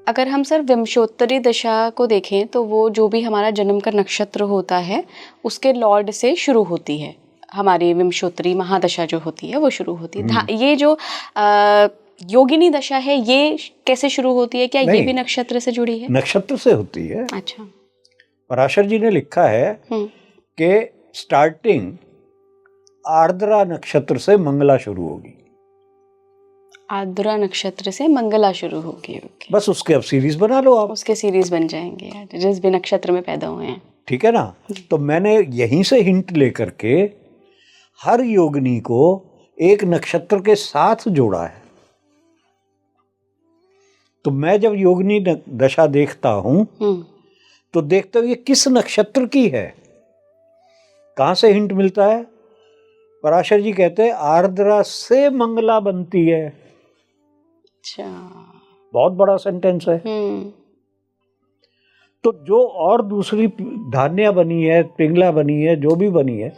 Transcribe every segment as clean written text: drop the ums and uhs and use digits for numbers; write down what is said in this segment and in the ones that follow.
अगर हम सर विंशोत्तरी दशा को देखें तो वो जो भी हमारा जन्म का नक्षत्र होता है उसके लॉर्ड से शुरू होती है। हमारी विंशोत्तरी महादशा जो होती है वो शुरू होती है। ये जो योगिनी दशा है ये कैसे शुरू होती है? क्या ये भी नक्षत्र से जुड़ी है? नक्षत्र से होती है। अच्छा। पराशर जी ने लिखा है कि स्टार्टिंग आर्द्रा नक्षत्र से मंगला शुरू होगी। आर्द्रा नक्षत्र से मंगला शुरू होगी। बस उसके अब सीरीज बना लो आप। उसके सीरीज बन जाएंगे यार, जिस भी नक्षत्र में पैदा हुए हैं। ठीक है ना। तो मैंने यहीं से हिंट लेकर के हर योगिनी को एक नक्षत्र के साथ जोड़ा है। तो मैं जब योगिनी दशा देखता हूं तो देखता हूं ये किस नक्षत्र की है। कहां से हिंट मिलता है? पराशर जी कहते हैं आर्द्रा से मंगला बनती है। अच्छा, बहुत बड़ा सेंटेंस है। तो जो और दूसरी धान्या बनी है, पिंगला बनी है, जो भी बनी है,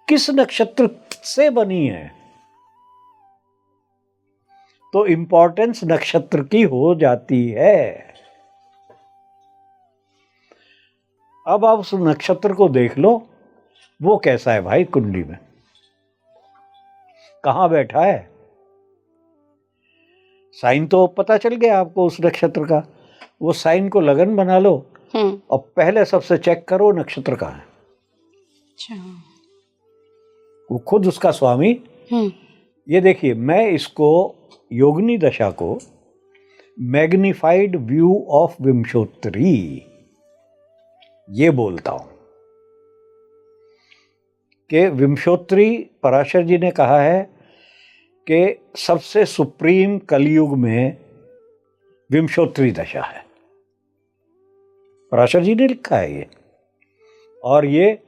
किस नक्षत्र से बनी है? तो इंपॉर्टेंस नक्षत्र की हो जाती है। अब आप उस नक्षत्र को देख लो, वो कैसा है भाई कुंडली में, कहां बैठा है। साइन तो पता चल गया आपको उस नक्षत्र का। वो साइन को लगन बना लो और पहले सबसे चेक करो नक्षत्र कहां है। अच्छा। वो खुद उसका स्वामी। ये देखिए, मैं इसको योगिनी दशा को मैग्निफाइड व्यू ऑफ विंशोत्तरी ये बोलता हूं कि विंशोत्तरी पराशर जी ने कहा है कि सबसे सुप्रीम कलयुग में विंशोत्तरी दशा है। पराशर जी ने लिखा है ये, और ये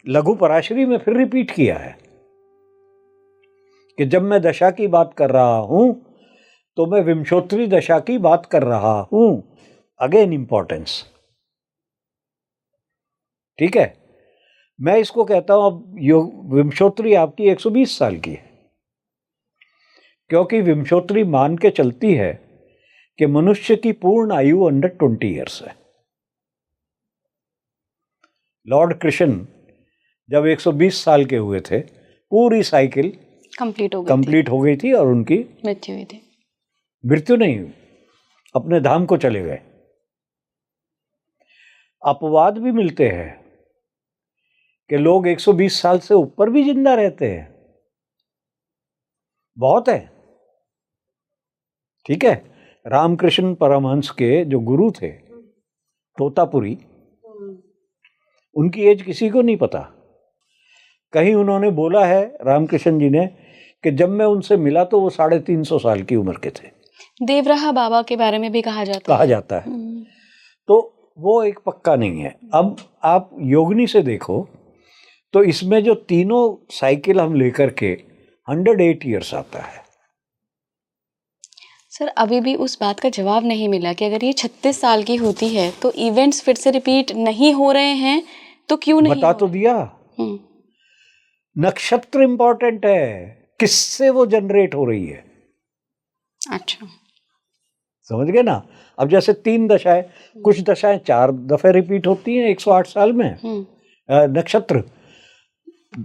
लघु पराशरी में फिर रिपीट किया है कि जब मैं दशा की बात कर रहा हूं तो मैं विंशोत्तरी दशा की बात कर रहा हूं। Again importance. ठीक है। मैं इसको कहता हूं अब विंशोत्तरी आपकी 120 साल की है, क्योंकि विंशोत्तरी मान के चलती है कि मनुष्य की पूर्ण आयु अंडर 20 ईयर्स है। लॉर्ड कृष्ण जब 120 साल के हुए थे, पूरी साइकिल कंप्लीट हो गई थी और उनकी मृत्यु हुई थी। मृत्यु नहीं, अपने धाम को चले गए। अपवाद भी मिलते हैं कि लोग 120 साल से ऊपर भी जिंदा रहते हैं, बहुत है। ठीक है। रामकृष्ण परमहंस के जो गुरु थे तोतापुरी, उनकी एज किसी को नहीं पता। कहीं उन्होंने बोला है रामकृष्ण जी ने कि जब मैं उनसे मिला तो वो 350 साल की उम्र के थे। देवराहा बाबा के बारे में भी कहा जाता है। तो वो एक पक्का नहीं है। अब आप योगिनी से देखो तो इसमें जो तीनों साइकिल हम लेकर के 108 ईयर्स आता है। सर अभी भी उस बात का जवाब नहीं मिला कि अगर ये 36 साल की होती है तो इवेंट्स फिर से रिपीट नहीं हो रहे हैं तो क्यों नहीं? बता तो दिया। नक्षत्र इंपॉर्टेंट है, किससे वो जनरेट हो रही है। अच्छा, समझ गए ना। अब जैसे 3 दशाएं, कुछ दशाएं 4 दफे रिपीट होती हैं 108 साल में। नक्षत्र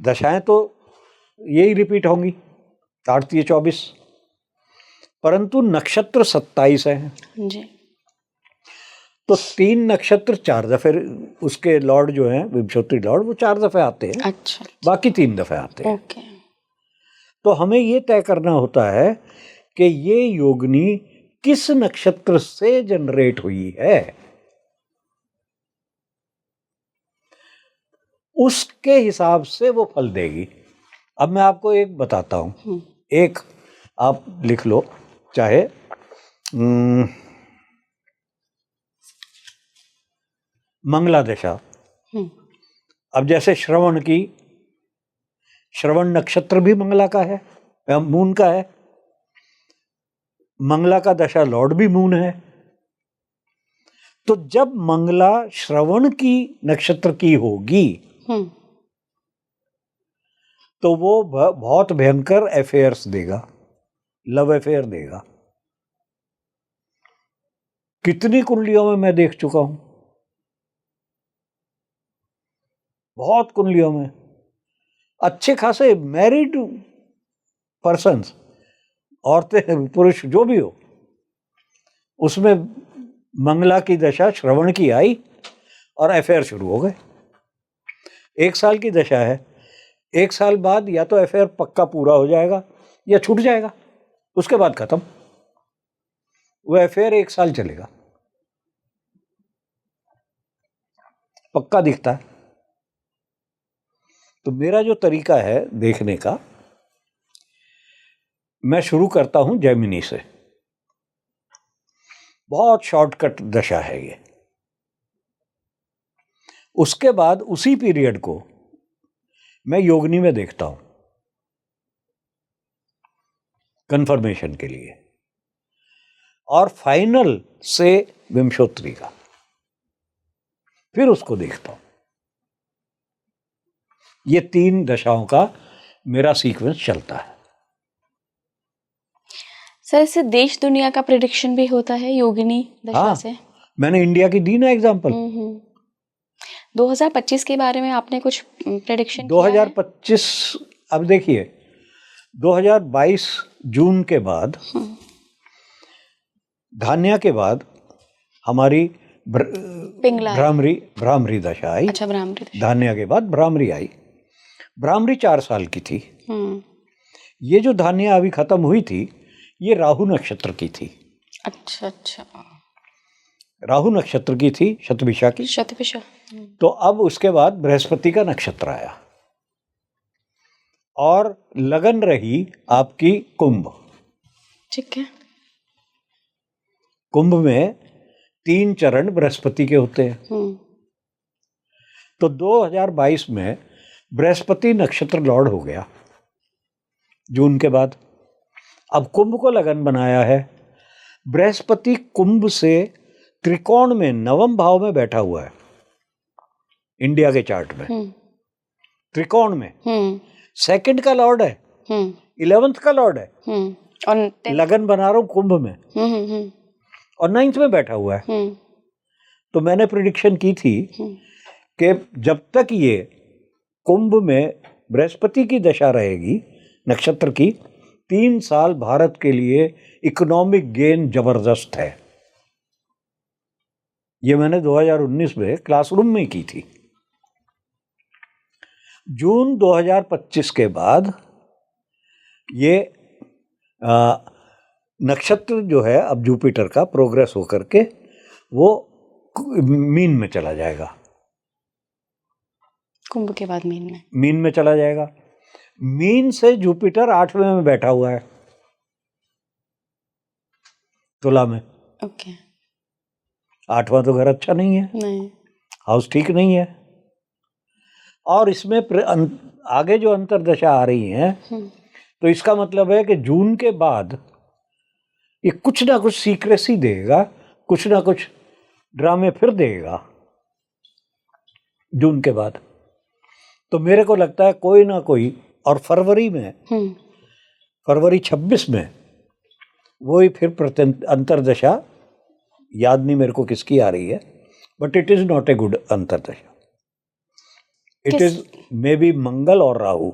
दशाएं तो यही रिपीट होंगी, 8 × 24, परंतु नक्षत्र 27 है जी। तो 3 नक्षत्र 4 दफे, उसके लॉर्ड जो हैं विंशोत्तरी लॉर्ड, वो 4 दफे आते हैं। अच्छा। बाकी 3 दफे आते हैं। ओके। तो हमें ये तय करना होता है कि ये योगिनी किस नक्षत्र से जनरेट हुई है, उसके हिसाब से वो फल देगी। अब मैं आपको एक बताता हूं, एक आप लिख लो, चाहे मंगला दशा। अब जैसे श्रवण नक्षत्र भी मंगला का है, मून का है। मंगला का दशा लॉर्ड भी मून है। तो जब मंगला श्रवण की नक्षत्र की होगी तो वो बहुत भयंकर अफेयर्स देगा, लव अफेयर देगा। कितनी कुंडलियों में मैं देख चुका हूं, बहुत कुंडलियों में अच्छे खासे मैरिड पर्सन्स, औरतें पुरुष जो भी हो, उसमें मंगला की दशा श्रवण की आई और अफेयर शुरू हो गए। 1 साल की दशा है, 1 साल बाद या तो अफेयर पक्का पूरा हो जाएगा या छूट जाएगा, उसके बाद खत्म। वह अफेयर 1 साल चलेगा, पक्का दिखता है। तो मेरा जो तरीका है देखने का, मैं शुरू करता हूं जेमिनी से। बहुत शॉर्टकट दशा है ये। उसके बाद उसी पीरियड को मैं योगिनी में देखता हूं कंफर्मेशन के लिए, और फाइनल से विमशोत्तरी का, फिर उसको देखता हूं। ये 3 दशाओं का मेरा सीक्वेंस चलता है। सर, इससे देश दुनिया का प्रेडिक्शन भी होता है योगिनी दशा से? मैंने इंडिया की दी ना एग्जांपल। 2025 के बारे में आपने कुछ प्रेडिक्शन 2025 अब देखिए, 2022 जून के बाद, धान्या के बाद हमारी भ्रामरी दशा आई। अच्छा, भ्रामरी दशा। धान्या के बाद भ्रामरी आई। भ्रामरी 4 साल की थी। ये जो धान्या अभी खत्म हुई थी, ये राहु नक्षत्र की थी। अच्छा अच्छा, राहु नक्षत्र की थी, शतभिषा की। शतभिषा। तो अब उसके बाद बृहस्पति का नक्षत्र आया और लगन रही आपकी कुंभ। ठीक है। कुंभ में 3 चरण बृहस्पति के होते हैं। तो 2022 में बृहस्पति नक्षत्र लॉर्ड हो गया जून के बाद। अब कुंभ को लगन बनाया है। बृहस्पति कुंभ से त्रिकोण में 9वें भाव में बैठा हुआ है इंडिया के चार्ट में, त्रिकोण में। 2nd का लॉर्ड है, 11th का लॉर्ड है, और लगन बना रहा हूं कुंभ में, और 9th में बैठा हुआ है। तो मैंने प्रिडिक्शन की थी कि जब तक ये कुंभ में बृहस्पति की दशा रहेगी नक्षत्र की, 3 साल भारत के लिए इकोनॉमिक गेन जबरदस्त है। ये मैंने 2019 में क्लासरूम में की थी। जून 2025 के बाद ये नक्षत्र जो है अब जुपिटर का प्रोग्रेस होकर के वो मीन में चला जाएगा। कुंभ के बाद मीन में चला जाएगा। मीन से जुपिटर 8वें में बैठा हुआ है, तुला में। ओके। 8वां तो घर अच्छा नहीं है, नहीं, हाउस ठीक नहीं है। और इसमें आगे जो अंतर्दशा आ रही है, तो इसका मतलब है कि जून के बाद ये कुछ ना कुछ सीक्रेसी देगा, कुछ ना कुछ ड्रामे फिर देगा जून के बाद। तो मेरे को लगता है कोई ना कोई, और फरवरी में, फरवरी 26 में वही फिर अंतर्दशा, याद नहीं मेरे को किसकी आ रही है, but it is not a good अंतर्दशा। It is maybe Mangal और राहु।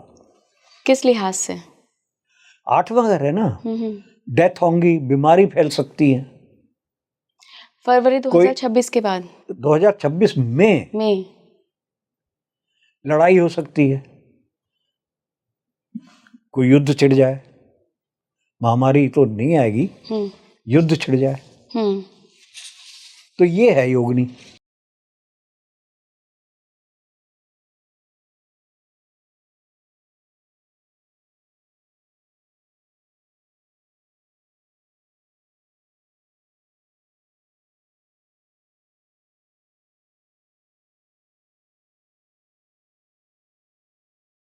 किस लिहाज से? 8वां घर है ना, डेथ होंगी, बीमारी फैल सकती है। फरवरी 2026 के बाद 2026 में लड़ाई हो सकती है, कोई युद्ध छिड़ जाए। महामारी तो नहीं आएगी, युद्ध छिड़ जाए। तो ये है योगिनी।